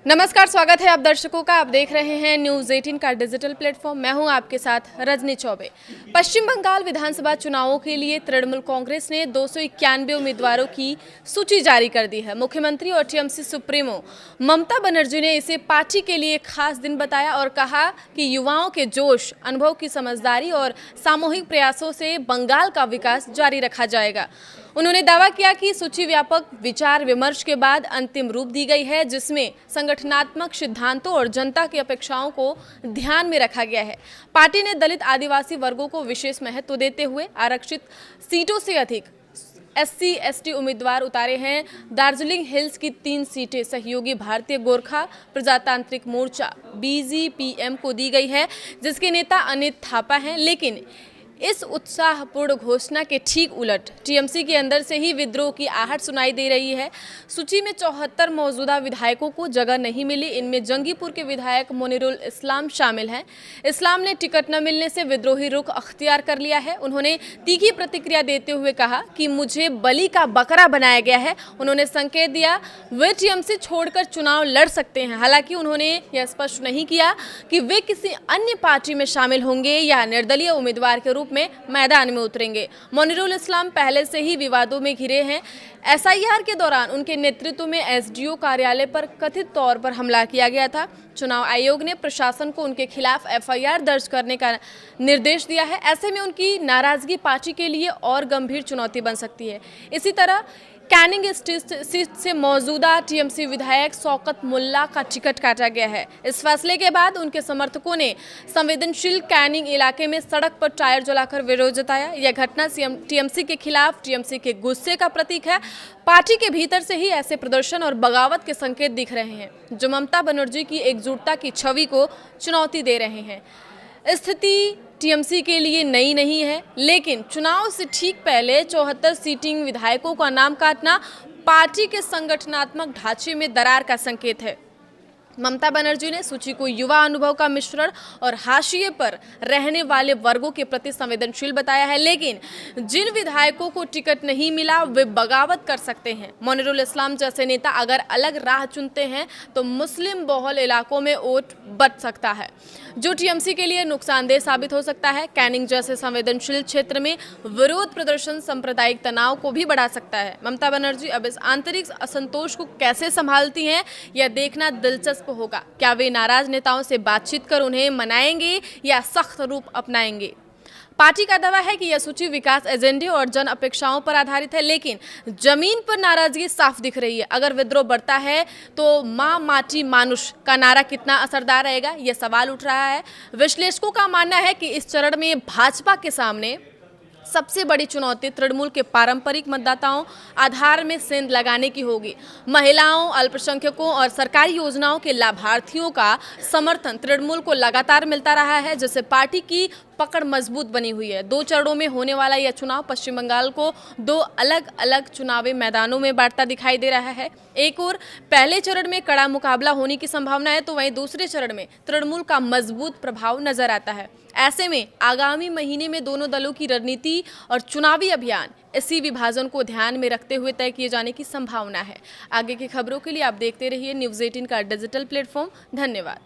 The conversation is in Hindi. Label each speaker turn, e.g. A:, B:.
A: नमस्कार, स्वागत है आप दर्शकों का। आप देख रहे हैं न्यूज़ 18 का डिजिटल प्लेटफॉर्म। मैं हूं आपके साथ रजनी चौबे। पश्चिम बंगाल विधानसभा चुनावों के लिए तृणमूल कांग्रेस ने 291 उम्मीदवारों की सूची जारी कर दी है। मुख्यमंत्री और टीएमसी सुप्रीमो ममता बनर्जी ने इसे पार्टी के लिए खास दिन बताया और कहा कि युवाओं के जोश, अनुभव की समझदारी और सामूहिक प्रयासों से बंगाल का विकास जारी रखा जाएगा। उन्होंने दावा किया कि सूची व्यापक विचार विमर्श के बाद अंतिम रूप दी गई है, जिसमें संगठनात्मक सिद्धांतों और जनता की अपेक्षाओं को ध्यान में रखा गया है। पार्टी ने दलित आदिवासी वर्गों को विशेष महत्व देते हुए आरक्षित सीटों से अधिक SC ST उम्मीदवार उतारे हैं। दार्जिलिंग हिल्स की 3 सीटें सहयोगी भारतीय गोरखा प्रजातांत्रिक मोर्चा BGPM को दी गई है, जिसके नेता अनित थापा हैं। लेकिन इस उत्साहपूर्ण घोषणा के ठीक उलट टीएमसी के अंदर से ही विद्रोह की आहट सुनाई दे रही है। सूची में 74 मौजूदा विधायकों को जगह नहीं मिली। इनमें जंगीपुर के विधायक मोनिरुल इस्लाम शामिल हैं। इस्लाम ने टिकट न मिलने से विद्रोही रुख अख्तियार कर लिया है। उन्होंने तीखी प्रतिक्रिया देते हुए कहा कि मुझे बलि का बकरा बनाया गया है। उन्होंने संकेत दिया वे टीएमसी छोड़कर चुनाव लड़ सकते हैं। हालांकि उन्होंने यह स्पष्ट नहीं किया कि वे किसी अन्य पार्टी में शामिल होंगे या निर्दलीय उम्मीदवार के रूप में मैदान में उतरेंगे। मोनिरुल इस्लाम पहले से ही विवादों में घिरे हैं। SIR के दौरान उनके नेतृत्व में SDO कार्यालय पर कथित तौर पर हमला किया गया था। चुनाव आयोग ने प्रशासन को उनके खिलाफ FIR दर्ज करने का निर्देश दिया है। ऐसे में उनकी नाराजगी पार्टी के लिए और गंभीर चुनौती बन सकती है। इसी तरह कैनिंग सीट से मौजूदा टीएमसी विधायक शौकत मुल्ला का टिकट काटा गया है। इस फैसले के बाद उनके समर्थकों ने संवेदनशील कैनिंग इलाके में सड़क पर टायर जलाकर विरोध जताया। यह घटना टीएमसी के खिलाफ टीएमसी के गुस्से का प्रतीक है। पार्टी के भीतर से ही ऐसे प्रदर्शन और बगावत के संकेत दिख रहे हैं, जो ममता बनर्जी की एकजुटता की छवि को चुनौती दे रहे हैं। स्थिति टीएमसी के लिए नई नहीं है, लेकिन चुनाव से ठीक पहले 74 सीटिंग विधायकों का नाम काटना पार्टी के संगठनात्मक ढांचे में दरार का संकेत है। ममता बनर्जी ने सूची को युवा अनुभव का मिश्रण और हाशिए पर रहने वाले वर्गों के प्रति संवेदनशील बताया है। लेकिन जिन विधायकों को टिकट नहीं मिला वे बगावत कर सकते हैं। मोनिरुल इस्लाम जैसे नेता अगर अलग राह चुनते हैं तो मुस्लिम बहुल इलाकों में वोट बच सकता है, जो टीएमसी के लिए नुकसानदेह साबित हो सकता है। कैनिंग जैसे संवेदनशील क्षेत्र में विरोध प्रदर्शन सांप्रदायिक तनाव को भी बढ़ा सकता है। ममता बनर्जी अब इस आंतरिक असंतोष को कैसे संभालती हैं, यह देखना दिलचस्प होगा। क्या वे नाराज नेताओं से बातचीत कर उन्हें मनाएंगे या सख्त रूप अपनाएंगे? पार्टी का दावा है कि यह सूची विकास एजेंडे और जन अपेक्षाओं पर आधारित है, लेकिन जमीन पर नाराजगी साफ दिख रही है। अगर विद्रोह बढ़ता है तो मां माटी मानुष का नारा कितना असरदार रहेगा, यह सवाल उठ रहा है। विश्लेषकों का मानना है कि इस चरण में भाजपा के सामने सबसे बड़ी चुनौती तृणमूल के पारंपरिक मतदाताओं आधार में सेंध लगाने की होगी। महिलाओं, अल्पसंख्यकों और सरकारी योजनाओं के लाभार्थियों का समर्थन तृणमूल को लगातार मिलता रहा है, जिससे पार्टी की पकड़ मजबूत बनी हुई है। 2 चरणों में होने वाला यह चुनाव पश्चिम बंगाल को 2 अलग अलग चुनावी मैदानों में बांटता दिखाई दे रहा है। एक और पहले चरण में कड़ा मुकाबला होने की संभावना है, तो वहीं दूसरे चरण में तृणमूल का मजबूत प्रभाव नजर आता है। ऐसे में आगामी महीने में दोनों दलों की रणनीति और चुनावी अभियान इसी विभाजन को ध्यान में रखते हुए तय किए जाने की संभावना है। आगे की खबरों के लिए आप देखते रहिए न्यूज़ 18 का डिजिटल प्लेटफॉर्म। धन्यवाद।